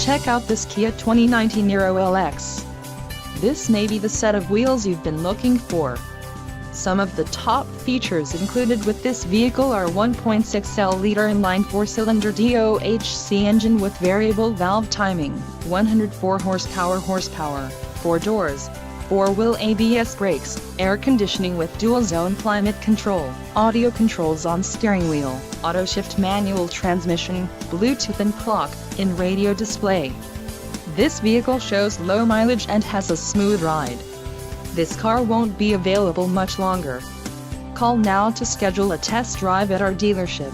Check out this Kia 2019 Niro LX. This may be the set of wheels you've been looking for. Some of the top features included with this vehicle are 1.6L-liter inline 4-cylinder DOHC engine with variable valve timing, 104 horsepower, 4 doors, 4-wheel ABS brakes, air conditioning with dual-zone climate control, audio controls on steering wheel, auto-shift manual transmission, Bluetooth and clock-in radio display. This vehicle shows low mileage and has a smooth ride. This car won't be available much longer. Call now to schedule a test drive at our dealership.